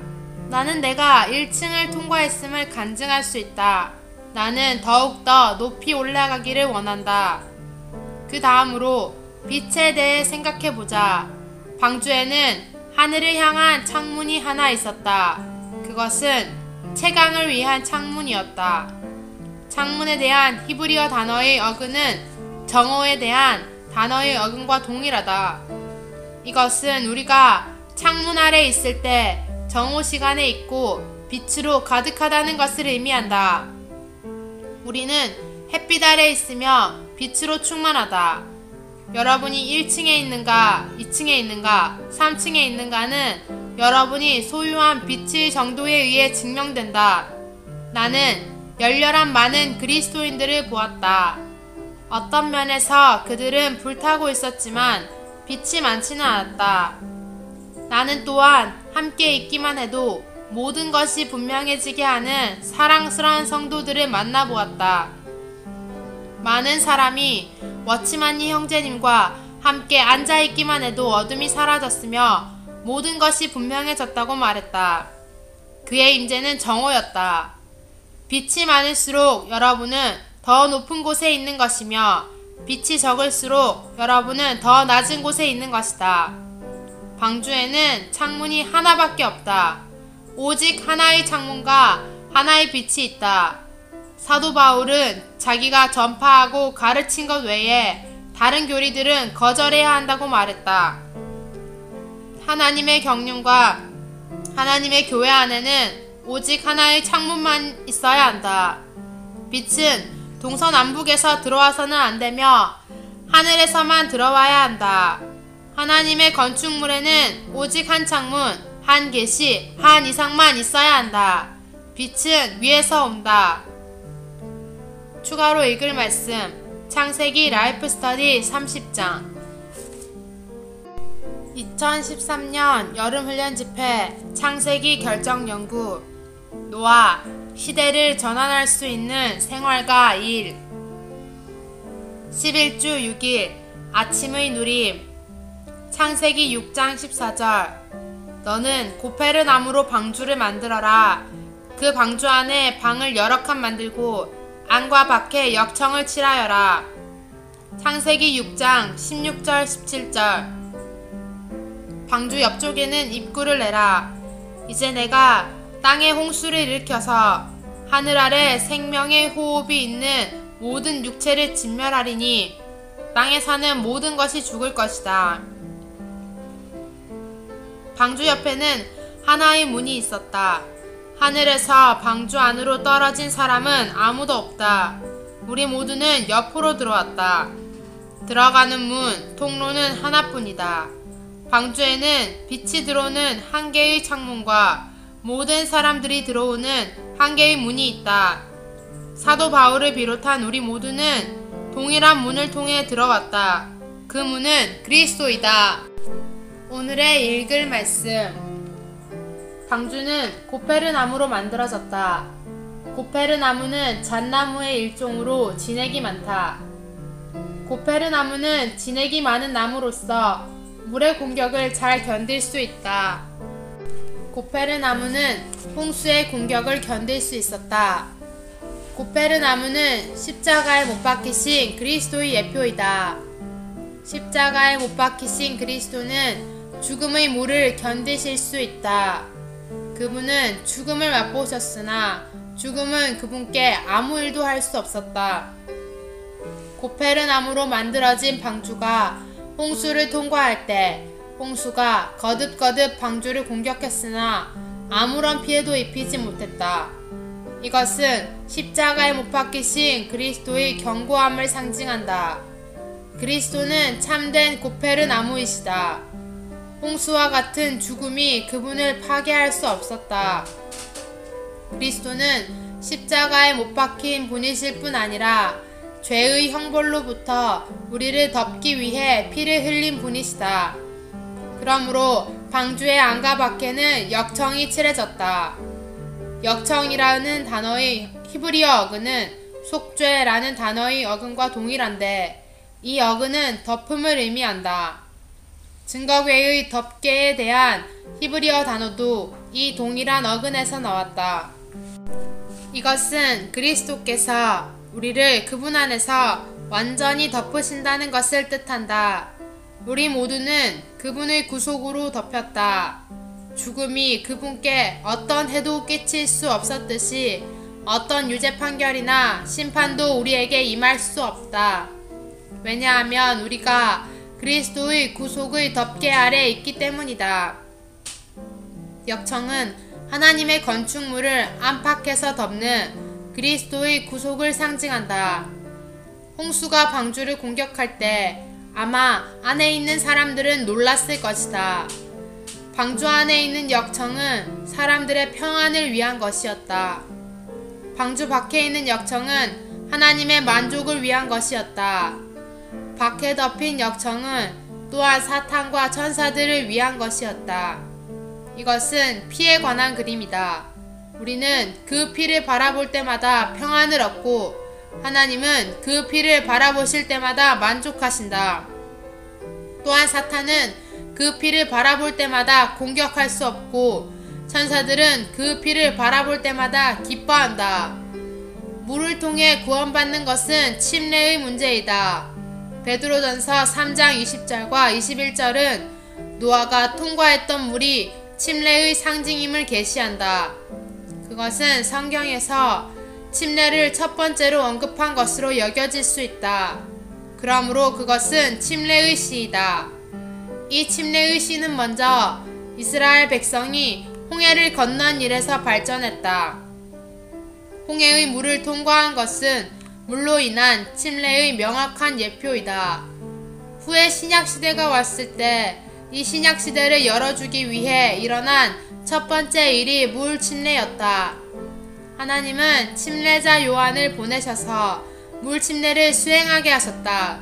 나는 내가 1층을 통과했음을 간증할 수 있다. 나는 더욱더 높이 올라가기를 원한다. 그 다음으로 빛에 대해 생각해보자. 방주에는 하늘을 향한 창문이 하나 있었다. 그것은 채광을 위한 창문이었다. 창문에 대한 히브리어 단어의 어근은 정오에 대한 단어의 어근과 동일하다. 이것은 우리가 창문 아래 있을 때 정오 시간에 있고 빛으로 가득하다는 것을 의미한다. 우리는 햇빛 아래 있으며 빛으로 충만하다. 여러분이 1층에 있는가, 2층에 있는가, 3층에 있는가는 여러분이 소유한 빛의 정도에 의해 증명된다. 나는 열렬한 많은 그리스도인들을 보았다. 어떤 면에서 그들은 불타고 있었지만 빛이 많지는 않았다. 나는 또한 함께 있기만 해도 모든 것이 분명해지게 하는 사랑스러운 성도들을 만나보았다. 많은 사람이 워치만니 형제님과 함께 앉아있기만 해도 어둠이 사라졌으며 모든 것이 분명해졌다고 말했다. 그의 임재는 정오였다. 빛이 많을수록 여러분은 더 높은 곳에 있는 것이며 빛이 적을수록 여러분은 더 낮은 곳에 있는 것이다. 방주에는 창문이 하나밖에 없다. 오직 하나의 창문과 하나의 빛이 있다. 사도 바울은 자기가 전파하고 가르친 것 외에 다른 교리들은 거절해야 한다고 말했다. 하나님의 경륜과 하나님의 교회 안에는 오직 하나의 창문만 있어야 한다. 빛은 동서남북에서 들어와서는 안 되며 하늘에서만 들어와야 한다. 하나님의 건축물에는 오직 한 창문, 한 계시, 한 이상만 있어야 한다. 빛은 위에서 온다. 추가로 읽을 말씀, 창세기 라이프 스터디 30장. 2013년 여름훈련 집회 창세기 결정연구. 노아, 시대를 전환할 수 있는 생활과 일. 11주 6일 아침의 누림. 창세기 6장 14절. 너는 고페르 나무로 방주를 만들어라. 그 방주 안에 방을 여러 칸 만들고 안과 밖에 역청을 칠하여라. 창세기 6장 16절 17절. 방주 옆쪽에는 입구를 내라. 이제 내가 땅에 홍수를 일으켜서 하늘 아래 생명의 호흡이 있는 모든 육체를 진멸하리니 땅에 사는 모든 것이 죽을 것이다. 방주 옆에는 하나의 문이 있었다. 하늘에서 방주 안으로 떨어진 사람은 아무도 없다. 우리 모두는 옆으로 들어왔다. 들어가는 문, 통로는 하나뿐이다. 방주에는 빛이 들어오는 한 개의 창문과 모든 사람들이 들어오는 한 개의 문이 있다. 사도 바울을 비롯한 우리 모두는 동일한 문을 통해 들어왔다. 그 문은 그리스도이다. 오늘의 읽을 말씀. 방주는 고페르 나무로 만들어졌다. 고페르 나무는 잣나무의 일종으로 진액이 많다. 고페르 나무는 진액이 많은 나무로서 물의 공격을 잘 견딜 수 있다. 고페르 나무는 홍수의 공격을 견딜 수 있었다. 고페르 나무는 십자가에 못 박히신 그리스도의 예표이다. 십자가에 못 박히신 그리스도는 죽음의 물을 견디실 수 있다. 그분은 죽음을 맛보셨으나 죽음은 그분께 아무 일도 할 수 없었다. 고페르 나무로 만들어진 방주가 홍수를 통과할 때 홍수가 거듭거듭 방주를 공격했으나 아무런 피해도 입히지 못했다. 이것은 십자가에 못 박히신 그리스도의 견고함을 상징한다. 그리스도는 참된 고페르 나무이시다. 홍수와 같은 죽음이 그분을 파괴할 수 없었다. 그리스도는 십자가에 못 박힌 분이실 뿐 아니라 죄의 형벌로부터 우리를 덮기 위해 피를 흘린 분이시다. 그러므로 방주의 안과 밖에는 역청이 칠해졌다. 역청이라는 단어의 히브리어 어근은 속죄라는 단어의 어근과 동일한데 이 어근은 덮음을 의미한다. 증거궤의 덮개에 대한 히브리어 단어도 이 동일한 어근에서 나왔다. 이것은 그리스도께서 우리를 그분 안에서 완전히 덮으신다는 것을 뜻한다. 우리 모두는 그분의 구속으로 덮였다. 죽음이 그분께 어떤 해도 끼칠 수 없었듯이 어떤 유죄 판결이나 심판도 우리에게 임할 수 없다. 왜냐하면 우리가 그리스도의 구속의 덮개 아래 있기 때문이다. 역청은 하나님의 건축물을 안팎에서 덮는 그리스도의 구속을 상징한다. 홍수가 방주를 공격할 때 아마 안에 있는 사람들은 놀랐을 것이다. 방주 안에 있는 역청은 사람들의 평안을 위한 것이었다. 방주 밖에 있는 역청은 하나님의 만족을 위한 것이었다. 밖에 덮인 역청은 또한 사탄과 천사들을 위한 것이었다. 이것은 피에 관한 그림이다. 우리는 그 피를 바라볼 때마다 평안을 얻고 하나님은 그 피를 바라보실 때마다 만족하신다. 또한 사탄은 그 피를 바라볼 때마다 공격할 수 없고 천사들은 그 피를 바라볼 때마다 기뻐한다. 물을 통해 구원받는 것은 침례의 문제이다. 베드로전서 3장 20절과 21절은 노아가 통과했던 물이 침례의 상징임을 계시한다. 그것은 성경에서 침례를 첫 번째로 언급한 것으로 여겨질 수 있다. 그러므로 그것은 침례의 시이다. 이 침례의 시는 먼저 이스라엘 백성이 홍해를 건넌 일에서 발전했다. 홍해의 물을 통과한 것은 물로 인한 침례의 명확한 예표이다. 후에 신약시대가 왔을 때 이 신약시대를 열어주기 위해 일어난 첫 번째 일이 물 침례였다. 하나님은 침례자 요한을 보내셔서 물 침례를 수행하게 하셨다.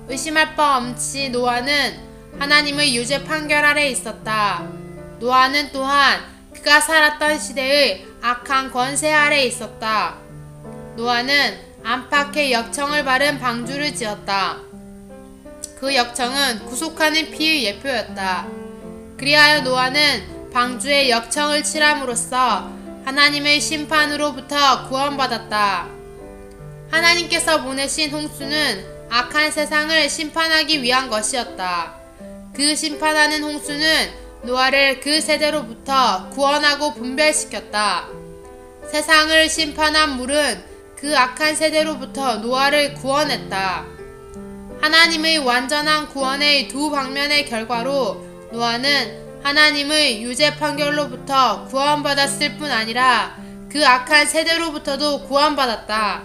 의심할 바 없이 노아는 하나님의 유죄 판결 아래 있었다. 노아는 또한 그가 살았던 시대의 악한 권세 아래 있었다. 노아는 안팎에 역청을 바른 방주를 지었다. 그 역청은 구속하는 피의 예표였다. 그리하여 노아는 방주에 역청을 칠함으로써 하나님의 심판으로부터 구원받았다. 하나님께서 보내신 홍수는 악한 세상을 심판하기 위한 것이었다. 그 심판하는 홍수는 노아를 그 세대로부터 구원하고 분별시켰다. 세상을 심판한 물은 그 악한 세대로부터 노아를 구원했다. 하나님의 완전한 구원의 두 방면의 결과로 노아는 하나님의 유죄 판결로부터 구원받았을 뿐 아니라 그 악한 세대로부터도 구원받았다.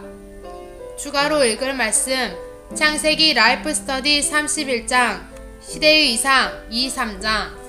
추가로 읽을 말씀 창세기 라이프 스터디 31장 시대의 이상 2, 3장